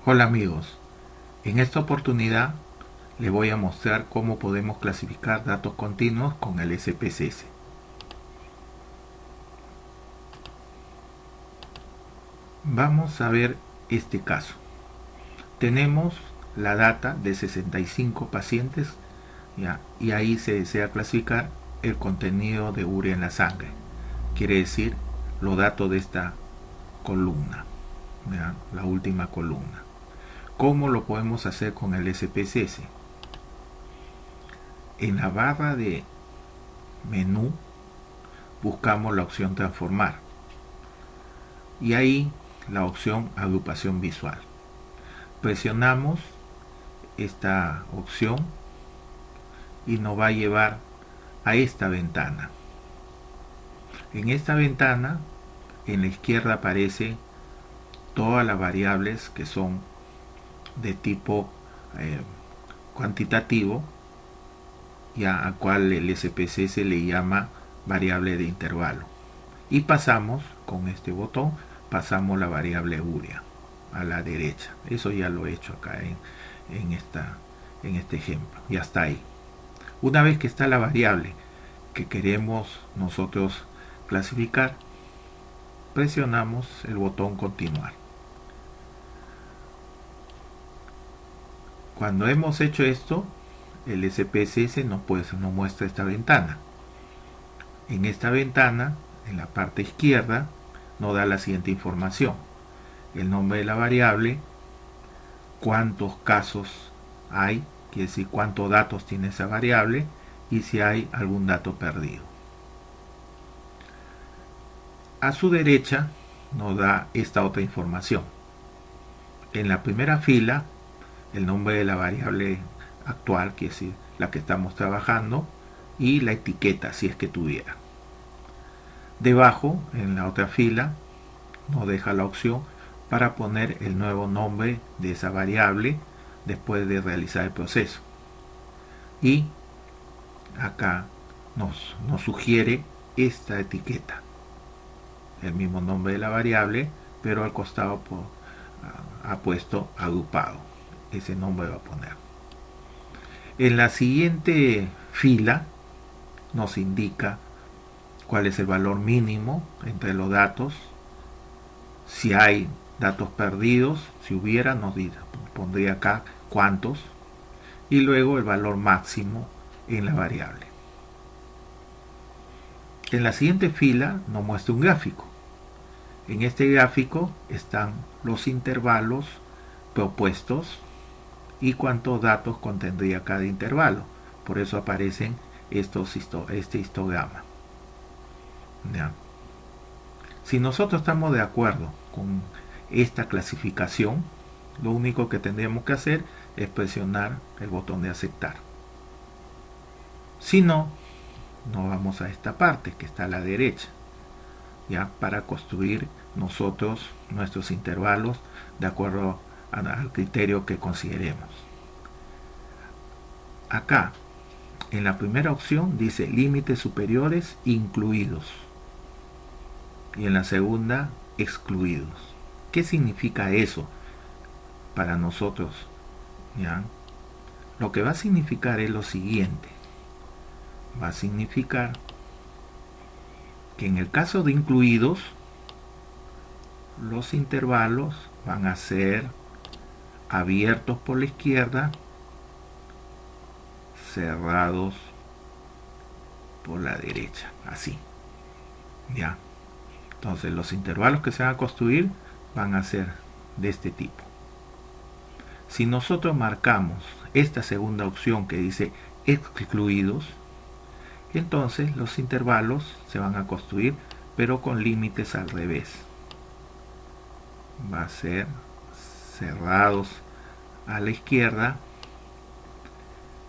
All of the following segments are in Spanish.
Hola amigos, en esta oportunidad les voy a mostrar cómo podemos clasificar datos continuos con el SPSS. Vamos a ver este caso. Tenemos la data de 65 pacientes ¿ya? Y ahí se desea clasificar el contenido de urea en la sangre. Quiere decir los datos de esta columna, ¿ya? La última columna. ¿Cómo lo podemos hacer con el SPSS? En la barra de menú buscamos la opción transformar y ahí la opción agrupación visual. Presionamos esta opción y nos va a llevar a esta ventana. En esta ventana en la izquierda aparece todas las variables que son de tipo cuantitativo, ya a cual el SPSS le llama variable de intervalo, y pasamos con este botón, pasamos la variable urea a la derecha. Eso ya lo he hecho acá en este ejemplo, ya está ahí. Una vez que está la variable que queremos nosotros clasificar, presionamos el botón continuar. Cuando hemos hecho esto, el SPSS nos muestra esta ventana. En esta ventana, en la parte izquierda, nos da la siguiente información: el nombre de la variable, cuántos casos hay, quiere decir cuántos datos tiene esa variable, y si hay algún dato perdido. A su derecha nos da esta otra información. En la primera fila, el nombre de la variable actual, quiere decir la que estamos trabajando, y la etiqueta si es que tuviera. Debajo, en la otra fila, nos deja la opción para poner el nuevo nombre de esa variable después de realizar el proceso. Y acá nos sugiere esta etiqueta, el mismo nombre de la variable, pero al costado ha puesto agrupado. Ese nombre va a poner. En la siguiente fila nos indica cuál es el valor mínimo entre los datos, si hay datos perdidos, si hubiera, nos pondría acá cuántos, y luego el valor máximo en la variable. En la siguiente fila nos muestra un gráfico. En este gráfico están los intervalos propuestos y cuántos datos contendría cada intervalo. Por eso aparecen este histograma. ¿Ya? Si nosotros estamos de acuerdo con esta clasificación, lo único que tendríamos que hacer es presionar el botón de aceptar. Si no, nos vamos a esta parte que está a la derecha, ya para construir nosotros nuestros intervalos de acuerdo al criterio que consideremos. Acá en la primera opción dice límites superiores incluidos y en la segunda excluidos. ¿Qué significa eso para nosotros? ¿Ya? Lo que va a significar es lo siguiente: va a significar que en el caso de incluidos, los intervalos van a ser abiertos por la izquierda, cerrados por la derecha, así. ¿Ya? Entonces los intervalos que se van a construir van a ser de este tipo. Si nosotros marcamos esta segunda opción que dice excluidos, entonces los intervalos se van a construir pero con límites al revés. Va a ser cerrados a la izquierda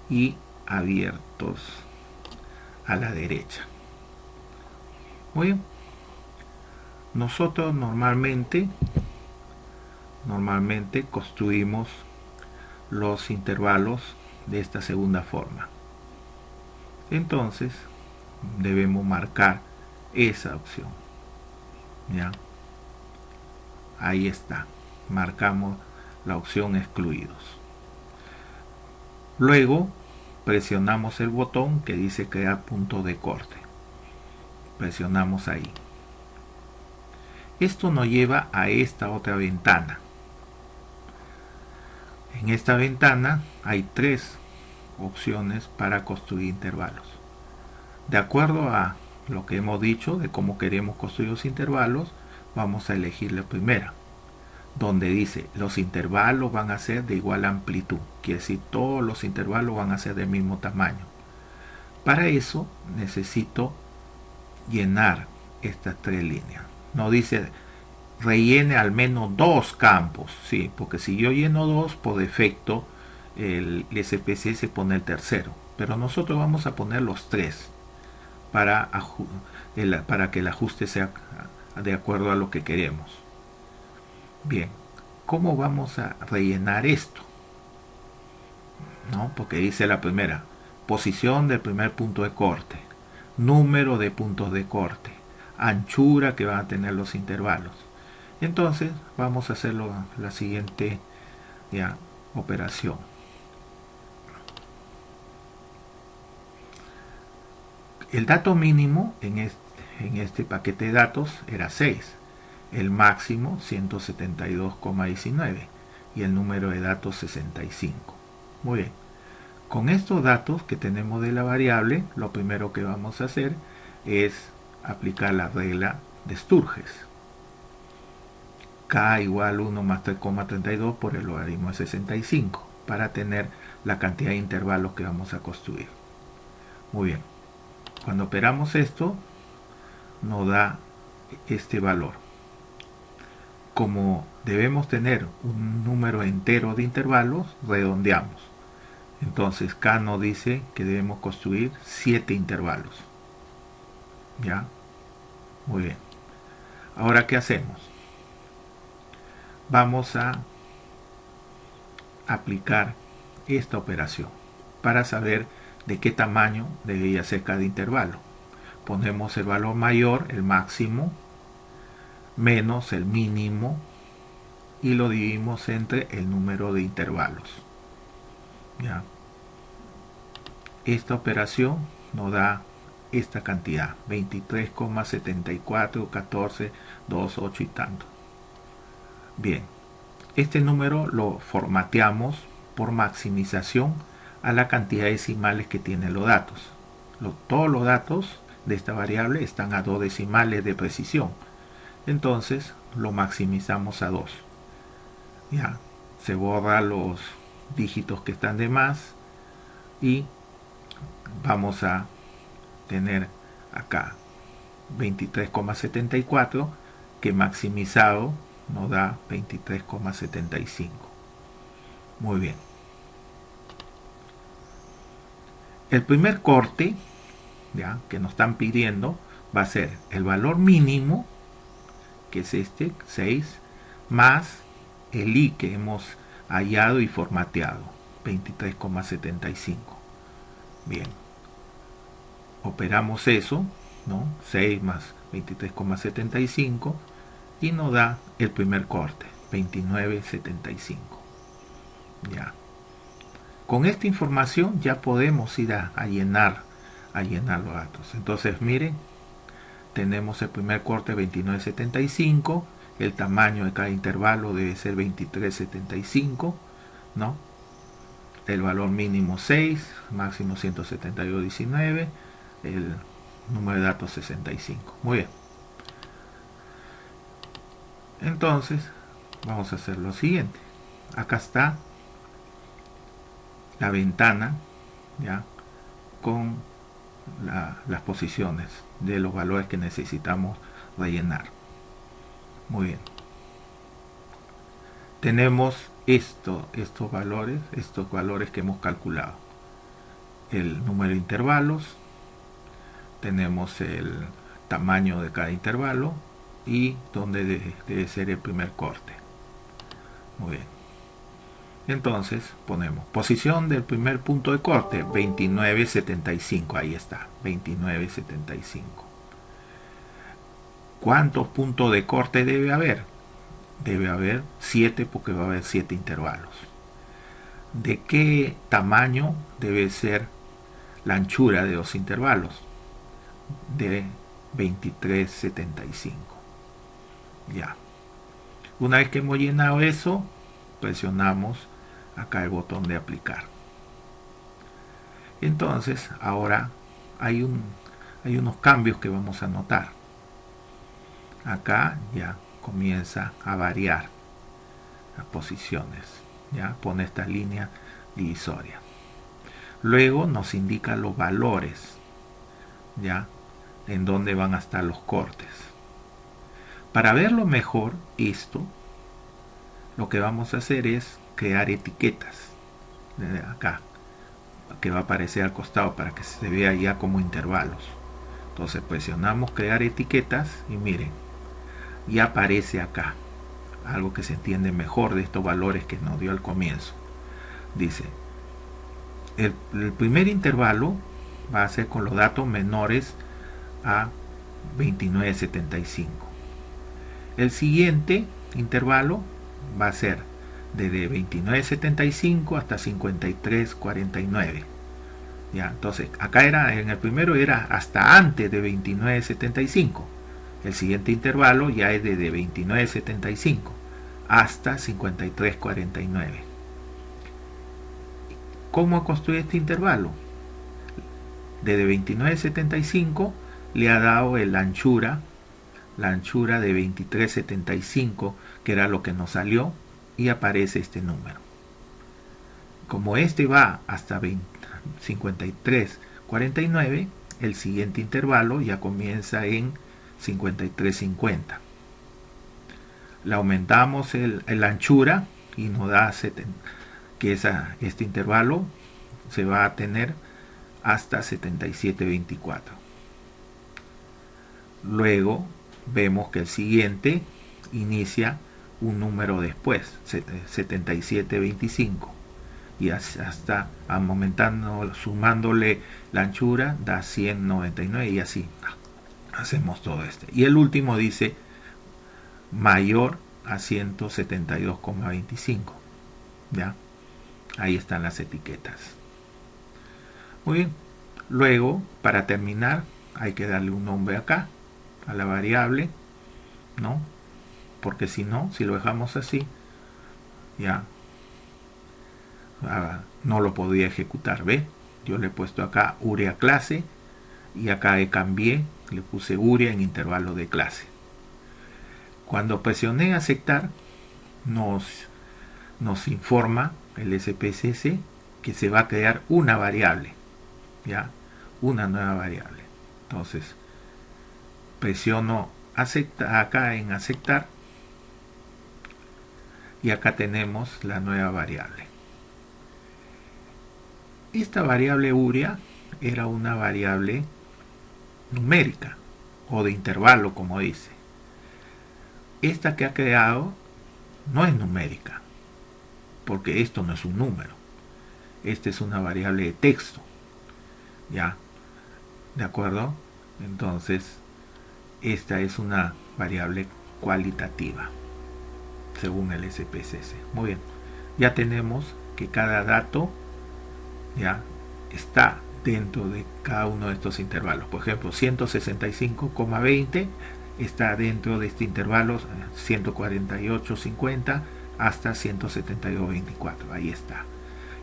y abiertos a la derecha. Muy bien. Nosotros normalmente construimos los intervalos de esta segunda forma. Entonces debemos marcar esa opción. ¿Ya? Ahí está. Marcamos la opción excluidos. Luego presionamos el botón que dice crear punto de corte. Presionamos ahí. Esto nos lleva a esta otra ventana. En esta ventana hay tres opciones para construir intervalos. De acuerdo a lo que hemos dicho de cómo queremos construir los intervalos, vamos a elegir la primera, donde dice los intervalos van a ser de igual amplitud, quiere decir todos los intervalos van a ser del mismo tamaño. Para eso necesito llenar estas tres líneas. No dice rellene al menos dos campos, sí, porque si yo lleno dos, por defecto el SPSS pone el tercero, pero nosotros vamos a poner los tres para que el ajuste sea de acuerdo a lo que queremos. Bien, ¿cómo vamos a rellenar esto? ¿No? Porque dice la primera, posición del primer punto de corte, número de puntos de corte, anchura que van a tener los intervalos. Entonces vamos a hacer la siguiente operación. El dato mínimo en este paquete de datos era 6, el máximo 172,19 y el número de datos 65. Muy bien, con estos datos que tenemos de la variable, lo primero que vamos a hacer es aplicar la regla de Sturges. K igual 1 más 3,32 por el logaritmo de 65 para tener la cantidad de intervalos que vamos a construir. Muy bien, cuando operamos esto nos da este valor. Como debemos tener un número entero de intervalos, redondeamos. Entonces K nos dice que debemos construir 7 intervalos. ¿Ya? Muy bien. Ahora, ¿qué hacemos? Vamos a aplicar esta operación para saber de qué tamaño debería ser cada intervalo. Ponemos el valor mayor, el máximo, menos el mínimo y lo dividimos entre el número de intervalos. ¿Ya? Esta operación nos da esta cantidad, 23,74, 14, 2, 8 y tanto. Bien, este número lo formateamos por maximización a la cantidad de decimales que tienen los datos. Todos los datos de esta variable están a 2 decimales de precisión. Entonces lo maximizamos a 2. Ya, se borra los dígitos que están de más y vamos a tener acá 23,74 que maximizado nos da 23,75. Muy bien. El primer corte ¿ya? Que nos están pidiendo va a ser el valor mínimo, que es este, 6, más el i que hemos hallado y formateado, 23,75. Bien. Operamos eso, ¿no? 6 más 23,75 y nos da el primer corte, 29,75. Ya. Con esta información ya podemos ir a llenar los datos. Entonces miren, tenemos el primer corte 29,75, el tamaño de cada intervalo debe ser 23,75, ¿no? El valor mínimo 6, máximo 172,19, el número de datos 65. Muy bien. Entonces vamos a hacer lo siguiente. Acá está la ventana, ¿ya? Con las posiciones de los valores que necesitamos rellenar. Muy bien. Tenemos estos valores que hemos calculado. El número de intervalos, tenemos el tamaño de cada intervalo y dónde debe ser el primer corte. Muy bien. Entonces ponemos posición del primer punto de corte, 29,75. Ahí está, 29,75. ¿Cuántos puntos de corte debe haber? debe haber 7 porque va a haber 7 intervalos. ¿De qué tamaño debe ser la anchura de los intervalos? De 23,75. Ya. Una vez que hemos llenado eso, presionamos acá el botón de aplicar. Entonces, ahora hay unos cambios que vamos a notar. Acá ya comienza a variar las posiciones. Ya pone esta línea divisoria. Luego nos indica los valores, ya en dónde van a estar los cortes. Para verlo mejor esto, lo que vamos a hacer es crear etiquetas desde acá, que va a aparecer al costado para que se vea ya como intervalos. Entonces presionamos crear etiquetas y miren, ya aparece acá algo que se entiende mejor de estos valores que nos dio al comienzo. Dice, el primer intervalo va a ser con los datos menores a 29,75. El siguiente intervalo va a ser desde 29,75 hasta 53,49. Ya, entonces acá era, en el primero era hasta antes de 29,75. El siguiente intervalo ya es desde 29,75 hasta 53,49. ¿Cómo construye este intervalo? Desde 29,75 le ha dado la anchura de 23,75, que era lo que nos salió, y aparece este número. Como este va hasta 53,49, el siguiente intervalo ya comienza en 53,50. Le aumentamos la anchura y nos da que este intervalo se va a tener hasta 77,24. Luego vemos que el siguiente inicia un número después, 77,25, y hasta aumentando, sumándole la anchura, da 199, y así hacemos todo este. Y el último dice mayor a 172,25. ¿Ya? Ahí están las etiquetas. Muy bien. Luego, para terminar, hay que darle un nombre acá a la variable, ¿no? Porque si no, si lo dejamos así, ya no lo podía ejecutar. ¿Ve? Yo le he puesto acá urea clase y acá cambié, le puse urea en intervalo de clase. Cuando presioné aceptar, nos informa el SPSS que se va a crear una variable, ya, una nueva variable. Entonces presiono acá en aceptar y acá tenemos la nueva variable. Esta variable urea era una variable numérica o de intervalo, como dice. Esta que ha creado no es numérica, porque esto no es un número. Esta es una variable de texto. ¿Ya? ¿De acuerdo? Entonces, esta es una variable cualitativa, según el SPSS. Muy bien. Ya tenemos que cada dato ya está dentro de cada uno de estos intervalos. Por ejemplo, 165,20 está dentro de este intervalo 148,50 hasta 172,24. Ahí está.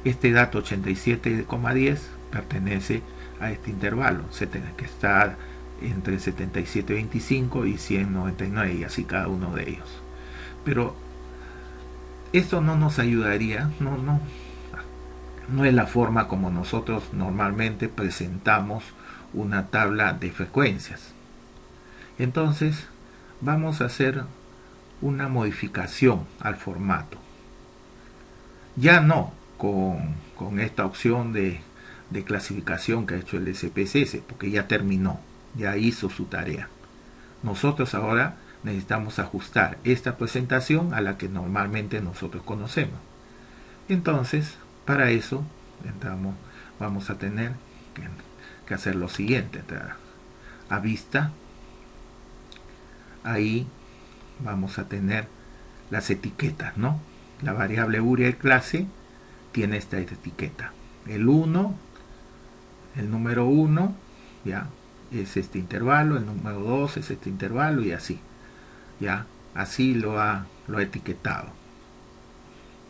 Este dato 87,10 pertenece a este intervalo, que está entre 77,25 y 100,99, y así cada uno de ellos. Pero esto no nos ayudaría, no es la forma como nosotros normalmente presentamos una tabla de frecuencias. Entonces vamos a hacer una modificación al formato. Ya no con esta opción de clasificación que ha hecho el SPSS, porque ya terminó, ya hizo su tarea. Nosotros ahora necesitamos ajustar esta presentación a la que normalmente nosotros conocemos. Entonces, para eso vamos a tener que hacer lo siguiente. A vista, ahí vamos a tener las etiquetas, ¿no? La variable Uriel clase tiene esta etiqueta. El 1, el número 1, ya, es este intervalo, el número 2 es este intervalo y así. Ya, así lo ha etiquetado.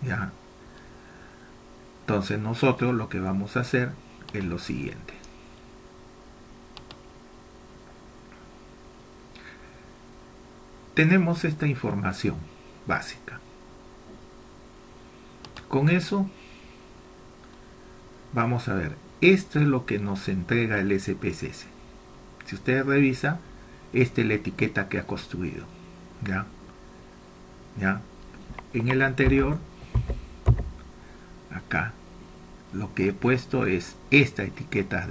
Ya. Entonces nosotros lo que vamos a hacer es lo siguiente. Tenemos esta información básica. Con eso vamos a ver, esto es lo que nos entrega el SPSS. Si ustedes revisan, esta es la etiqueta que ha construido. ¿Ya? ¿Ya? En el anterior, acá, lo que he puesto es esta etiqueta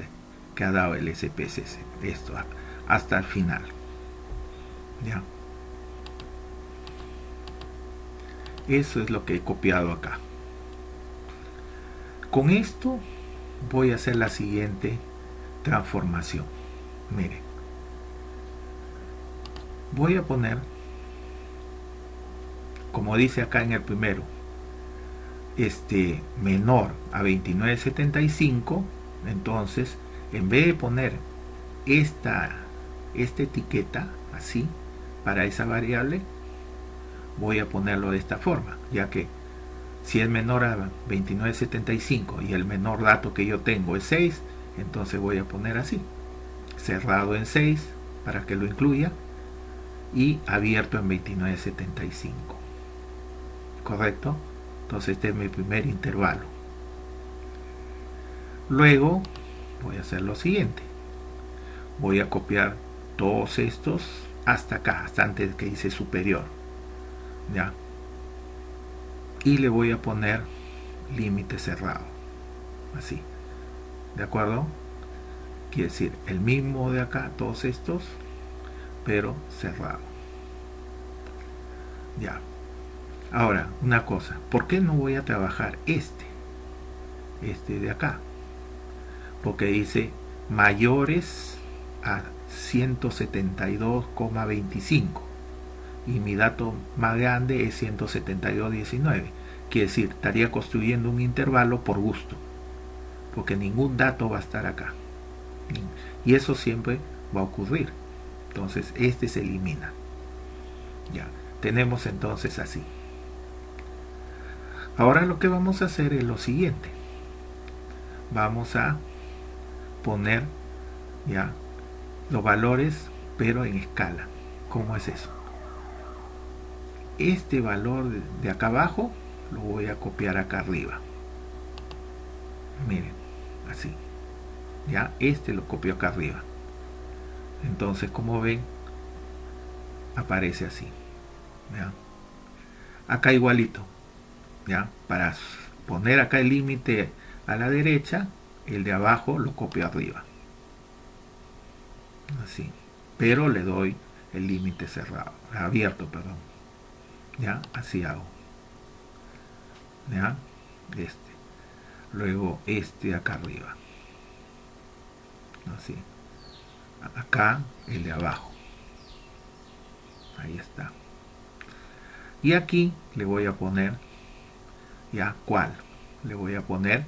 que ha dado el SPSS. Esto, hasta el final. ¿Ya? Eso es lo que he copiado acá. Con esto voy a hacer la siguiente transformación. Miren, voy a poner, como dice acá en el primero, menor a 29.75. Entonces, en vez de poner esta etiqueta así para esa variable, voy a ponerlo de esta forma, ya que si es menor a 29.75 y el menor dato que yo tengo es 6, entonces voy a poner así, cerrado en 6 para que lo incluya y abierto en 29.75. ¿Correcto? Entonces este es mi primer intervalo. Luego voy a hacer lo siguiente. Voy a copiar todos estos hasta acá, hasta antes que dice superior. ¿Ya? Y le voy a poner límite cerrado. Así. ¿De acuerdo? Quiere decir el mismo de acá, todos estos, pero cerrado. Ya. Ahora, una cosa, ¿por qué no voy a trabajar este de acá? Porque dice mayores a 172,25 y mi dato más grande es 172,19. Quiere decir, estaría construyendo un intervalo por gusto, porque ningún dato va a estar acá. Y eso siempre va a ocurrir. Entonces, este se elimina. Ya, tenemos entonces así. Ahora lo que vamos a hacer es lo siguiente. Vamos a poner ya los valores, pero en escala. ¿Cómo es eso? Este valor de acá abajo lo voy a copiar acá arriba. Miren, así. Ya, este lo copio acá arriba. Entonces, como ven, aparece así. ¿Ya? Acá igualito. ¿Ya? Para poner acá el límite a la derecha, el de abajo lo copio arriba. Así. Pero le doy el límite cerrado, abierto, perdón. ¿Ya? Así hago. ¿Ya? Luego acá arriba. Así. Acá el de abajo. Ahí está. Y aquí le voy a poner, ¿ya? ¿Cuál? Le voy a poner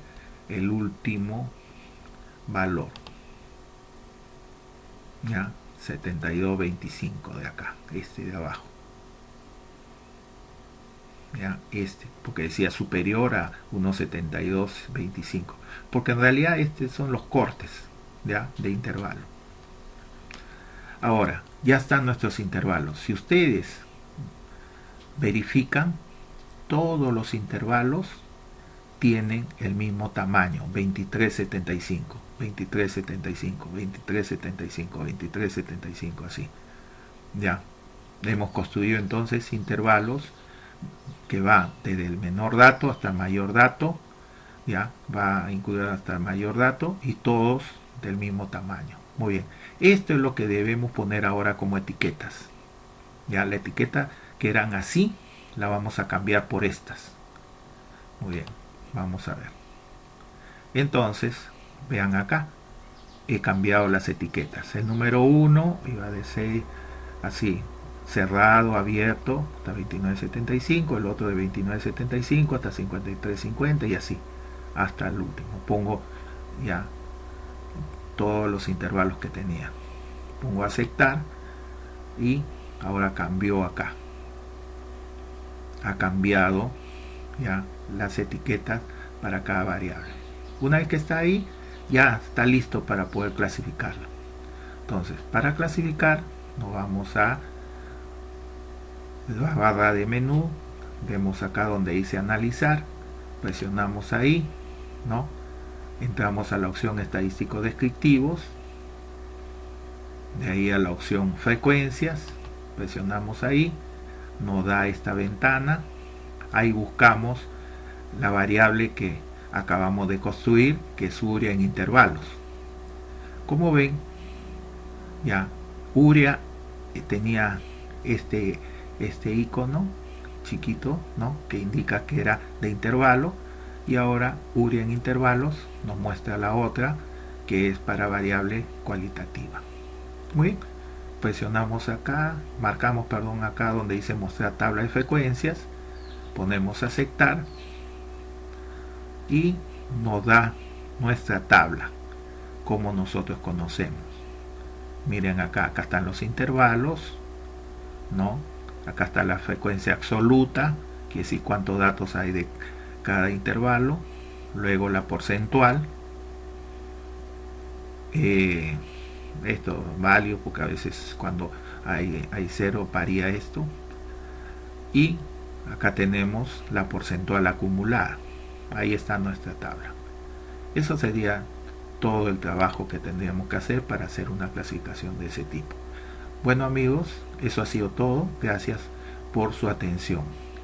el último valor. ¿Ya? 72.25 de acá, de abajo. ¿Ya? Porque decía superior a 1.7225, porque en realidad estos son los cortes, ¿ya? De intervalo. Ahora, ya están nuestros intervalos. Si ustedes verifican, todos los intervalos tienen el mismo tamaño, 23.75, 23.75, 23.75, 23.75, así. Ya, hemos construido entonces intervalos que va desde el menor dato hasta el mayor dato, ya, va a incluir hasta el mayor dato y todos del mismo tamaño. Muy bien, esto es lo que debemos poner ahora como etiquetas. Ya, la etiqueta que eran así, la vamos a cambiar por estas. Muy bien, vamos a ver. Entonces, vean acá, he cambiado las etiquetas. El número 1 iba de 6, así, cerrado, abierto, hasta 29.75, el otro de 29.75 hasta 53.50 y así, hasta el último. Pongo ya todos los intervalos que tenía. Pongo aceptar y ahora cambió acá. Ha cambiado ya las etiquetas para cada variable. Una vez que está ahí, ya está listo para poder clasificarlo. Entonces, para clasificar, nos vamos a la barra de menú, vemos acá donde dice analizar, presionamos ahí, ¿no? Entramos a la opción estadísticos descriptivos, de ahí a la opción frecuencias, presionamos ahí, nos da esta ventana, ahí buscamos la variable que acabamos de construir, que es Uria en intervalos. Como ven, ya Uria tenía este icono chiquito, ¿no?, que indica que era de intervalo, y ahora Uria en intervalos nos muestra la otra, que es para variable cualitativa. Muy bien, presionamos acá, marcamos, perdón, acá donde dice mostrar tabla de frecuencias, ponemos aceptar y nos da nuestra tabla como nosotros conocemos. Miren acá están los intervalos, ¿no? Acá está la frecuencia absoluta, que es decir cuántos datos hay de cada intervalo, luego la porcentual, esto value, porque a veces cuando hay cero varía esto, y acá tenemos la porcentual acumulada. Ahí está nuestra tabla. Eso sería todo el trabajo que tendríamos que hacer para hacer una clasificación de ese tipo. Bueno amigos, eso ha sido todo. Gracias por su atención.